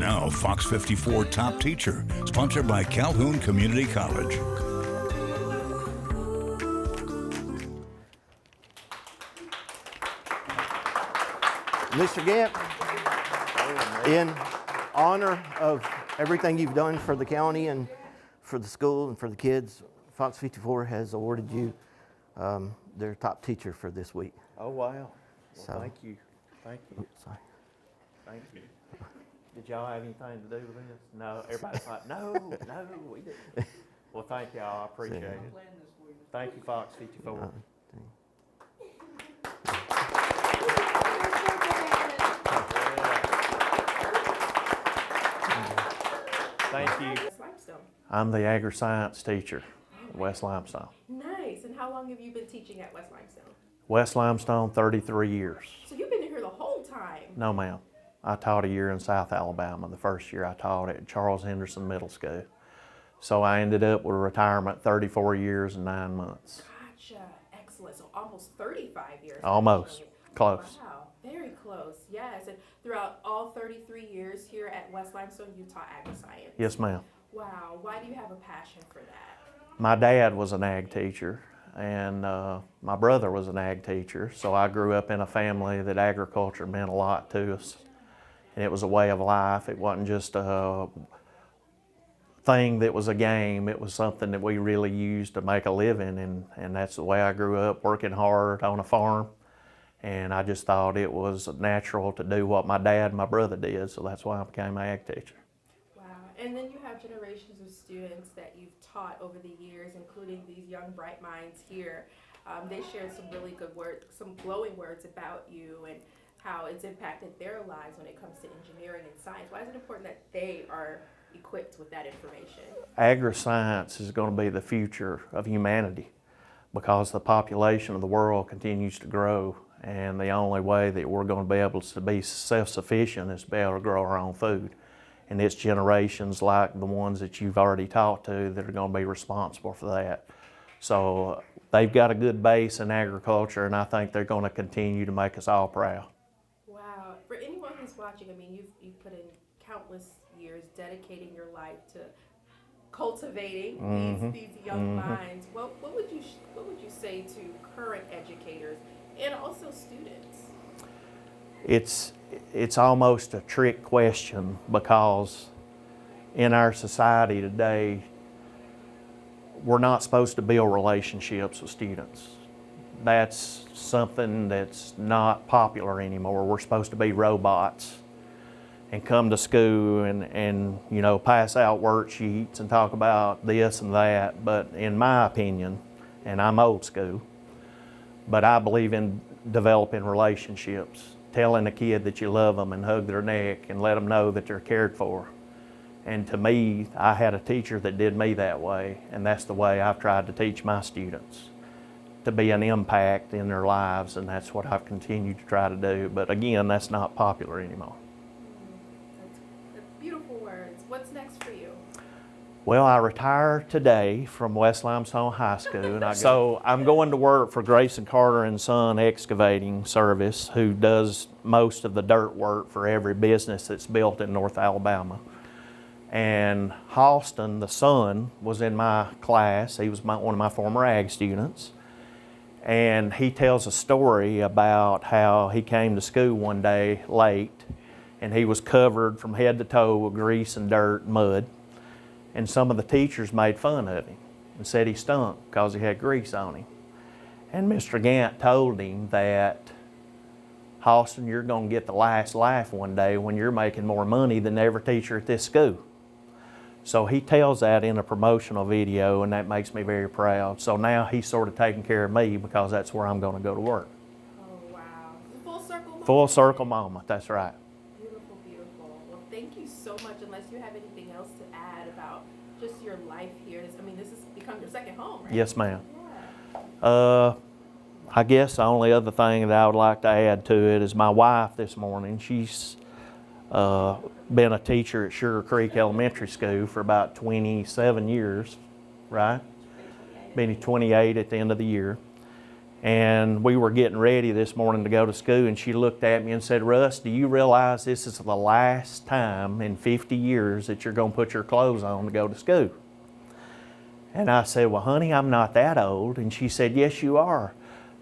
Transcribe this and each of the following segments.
Now, FOX54 Top Teacher, sponsored by Calhoun Community College. Mr. Gant, in honor of everything you've done for the county and for the school and for the kids, FOX54 has awarded you their top teacher for this week. Oh, wow. Well, So- thank you. Thank you. Sorry. Thank you. Did y'all have anything to do with this? No, everybody's like, no, we didn't. Well, thank y'all. I appreciate it. Thank you, FOX54. Thank you. West Limestone. I'm the Agriscience teacher at West Limestone. Nice. And how long have you been teaching at West Limestone? West Limestone, 33 years. So you've been here the whole time. No, ma'am. I taught a year in South Alabama. The first year I taught at Charles Henderson Middle School. So I ended up with a retirement 34 years and 9 months. Gotcha. Excellent. So almost 35 years. Almost. actually. Close. Wow. Very close. Yes. And throughout all 33 years here at West Limestone, you taught Agriscience. Yes, ma'am. Wow. Why do you have a passion for that? My dad was an ag teacher, and my brother was an ag teacher. So I grew up in a family that agriculture meant a lot to us. And it was a way of life. It wasn't just a thing that was a game. It was something that we really used to make a living, and that's the way I grew up, working hard on a farm. And I just thought it was natural to do what my dad and my brother did, so that's why I became an ag teacher. Wow. And then you have generations of students that you've taught over the years, including these young bright minds here. They shared some really good words, some glowing words about you and how it's impacted their lives when it comes to engineering and science. Why is it important that they are equipped with that information? Agriscience is going to be the future of humanity because the population of the world continues to grow, and the only way that we're going to be able to be self-sufficient is to be able to grow our own food. And it's generations like the ones that you've already talked to that are going to be responsible for that. So they've got a good base in agriculture, and I think they're going to continue to make us all proud. Wow. For anyone who's watching, I mean, you've put in countless years dedicating your life to cultivating these young minds. What would you say to current educators and also students? It's almost a trick question because in our society today, we're not supposed to build relationships with students. That's something that's not popular anymore. We're supposed to be robots and come to school and you know, pass out worksheets and talk about this and that. But in my opinion, and I'm old school, but I believe in developing relationships, telling a kid that you love them and hug their neck and let them know that they're cared for. And to me, I had a teacher that did me that way, and that's the way I've tried to teach my students, to be an impact in their lives, and that's what I've continued to try to do. But again, that's not popular anymore. That's beautiful words. What's next for you? Well, I retire today from West Limestone High School, and so I'm going to work for Grace and Carter and Son Excavating Service, who does most of the dirt work for every business that's built in North Alabama. And Halston, the son, was in my class. He was one of my former ag students. And he tells a story about how he came to school one day late, and he was covered from head to toe with grease and dirt and mud. And some of the teachers made fun of him and said he stunk because he had grease on him. And Mr. Gant told him that, Halston, you're going to get the last laugh one day when you're making more money than every teacher at this school. So he tells that in a promotional video, and that makes me very proud. So now he's sort of taking care of me because that's where I'm going to go to work. Oh, wow. Full circle moment. Full circle moment, that's right. Beautiful, beautiful. Well, thank you so much. Unless you have anything else to add about just your life here. I mean, this has become your second home, right? Yes, ma'am. Yeah. I guess the only other thing that I would like to add to it is my wife this morning. She's been a teacher at Sugar Creek Elementary School for about 27 years, right? Been 28 at the end of the year. And we were getting ready this morning to go to school, and she looked at me and said, Russ, do you realize this is the last time in 50 years that you're going to put your clothes on to go to school? And I said, well, honey, I'm not that old. And she said, yes, you are.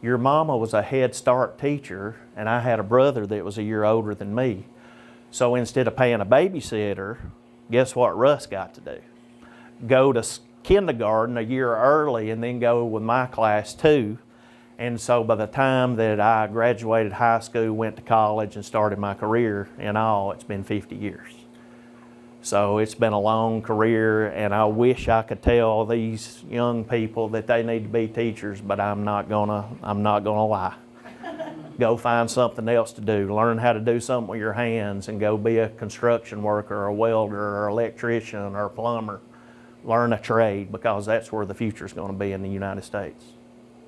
Your mama was a Head Start teacher, and I had a brother that was a year older than me. So instead of paying a babysitter, guess what Russ got to do? Go to kindergarten a year early and then go with my class too. And so by the time that I graduated high school, went to college and started my career in all, it's been 50 years. So it's been a long career, and I wish I could tell these young people that they need to be teachers, but I'm not gonna lie. Go find something else to do. Learn how to do something with your hands and go be a construction worker or a welder or electrician or a plumber. Learn a trade, because that's where the future is going to be in the United States.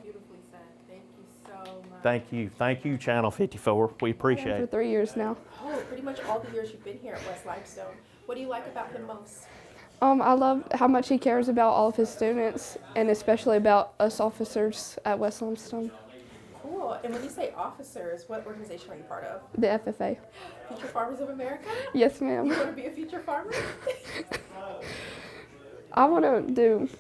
Beautifully said. Thank you so much. Thank you. Thank you, Channel 54. We appreciate For it. 3 years now. Oh, pretty much all the years you've been here at West Limestone. What do you like about him most? I love how much he cares about all of his students, and especially about us officers at West Limestone. Cool. And when you say officers, what organization are you part of? The FFA. Future Farmers of America? Yes, You ma'am. want to be a future farmer? I want to do,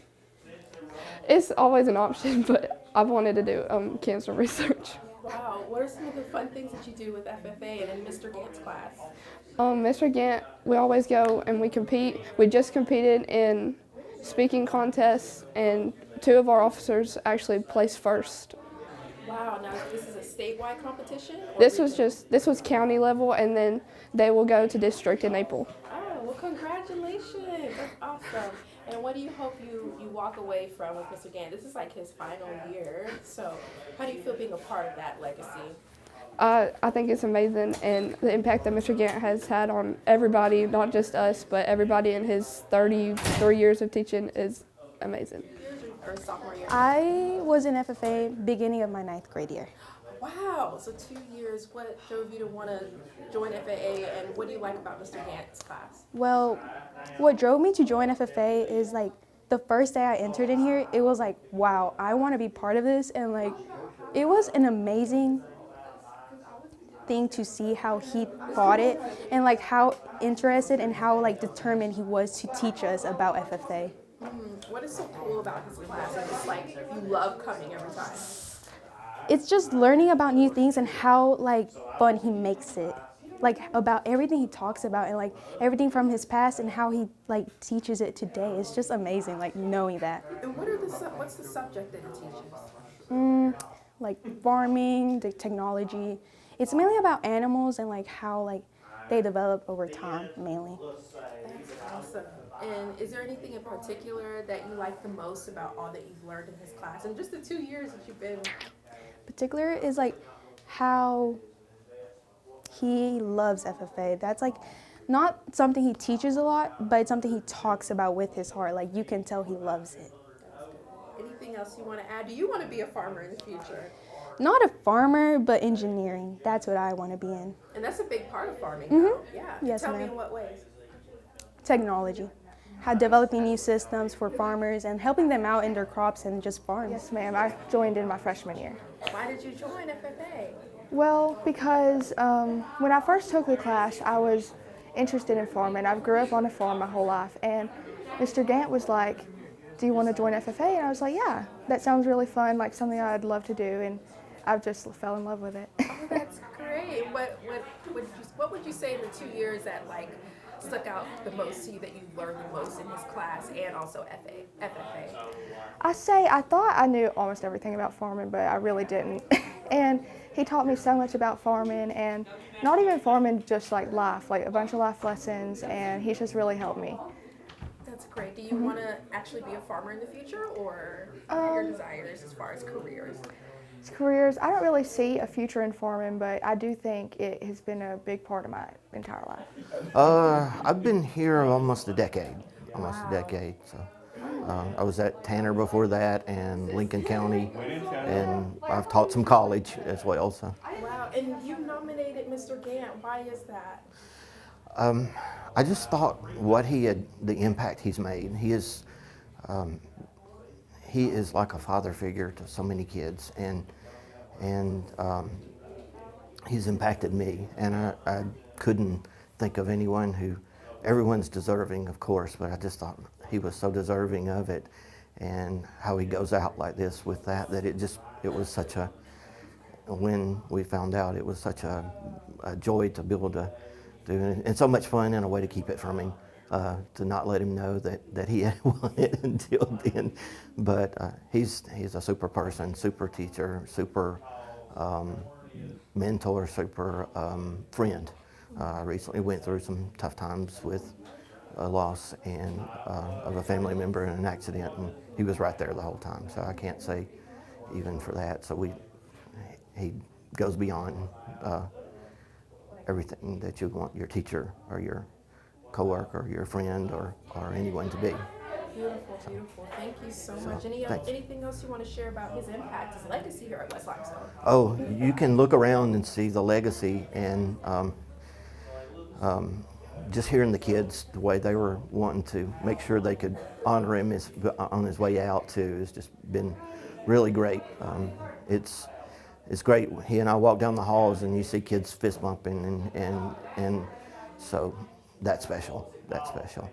it's always an option, but I've wanted to do cancer research. Wow. What are some of the fun things that you do with FFA and in Mr. Gant's class? Mr. Gant, we always go and we compete. We just competed in speaking contests, and 2 of our officers actually placed first. Wow. Now, this is a statewide competition? Or This regional? was county level, and then they will go to district in April. Oh, well, congratulations. That's awesome. And what do you hope you walk away from with Mr. Gant? This is like his final year. So how do you feel being a part of that legacy? I think it's amazing, and the impact that Mr. Gant has had on everybody, not just us, but everybody in his 33 years of teaching is amazing. Or sophomore year? I was in FFA beginning of my 9th grade year. Wow. So 2 years. What drove you to want to join FAA, and what do you like about Mr. Gant's class? Well, what drove me to join FFA is like the first day I entered in here, it was like, wow, I want to be part of this. And like, it was an amazing thing to see how he taught it, and like how interested and how like determined he was to teach us about FFA. What is so cool about his class? And it's like you love coming every time. It's just learning about new things and how like fun he makes it. Like about everything he talks about, and like everything from his past and how he like teaches it today. It's just amazing, like knowing that. And what's the subject that he teaches? Like farming, the technology. It's mainly about animals and like how like they develop over time mainly. That's awesome. And is there anything in particular that you like the most about all that you've learned in his class, and just the 2 years that you've been? Particular is like how he loves FFA. That's like not something he teaches a lot, but it's something he talks about with his heart. Like you can tell he loves it. Anything else you want to add? Do you want to be a farmer in the future? Not a farmer, but engineering. That's what I want to be in. And that's a big part of farming. Now. Yeah. Yes, Tell me ma'am. in what ways. Technology. How developing new systems for farmers and helping them out in their crops and just farms. Yes, ma'am. I joined in my freshman year. Why did you join FFA? Well, because when I first took the class, I was interested in farming. I grew up on a farm my whole life, and Mr. Gant was like, do you want to join FFA? And I was like, yeah, that sounds really fun, like something I'd love to do, and I just fell in love with it. Oh, that's great. What would you say in the 2 years that like stuck out the most to you, that you learned the most in his class and also FFA? I thought I knew almost everything about farming, but I really didn't. And he taught me so much about farming, and not even farming, just like life, like a bunch of life lessons, and he's just really helped me. That's great. Do you want to actually be a farmer in the future, or what are your desires as far as careers? Careers, I don't really see a future in farming, but I do think it has been a big part of my entire life. I've been here almost a decade. So I was at Tanner before that, and Lincoln County, and I've taught some college as well. So Wow. And you nominated Mr. Gant. Why is that? I just thought the impact he's made. He is like a father figure to so many kids, and and he's impacted me. And I couldn't think of anyone who, everyone's deserving, of course, but I just thought he was so deserving of it, and how he goes out like this with that it was such a, when we found out, it was such a joy to be able to do it, and so much fun, and a way to keep it from him, to not let him know that he had won it until then. But he's a super person, super teacher, super mentor, super friend. Recently went through some tough times with a loss and of a family member in an accident, and he was right there the whole time. So I can't say even for that. So he goes beyond everything that you want your teacher or your coworker or your friend or anyone to be. Beautiful, beautiful. Thank you so much. Thanks. Anything else you want to share about his impact, his legacy here at West Limestone? Oh, you can look around and see the legacy, and just hearing the kids, the way they were wanting to make sure they could honor him on his way out too, has just been really great. It's great. He and I walk down the halls and you see kids fist bumping, and so that's special. That's special.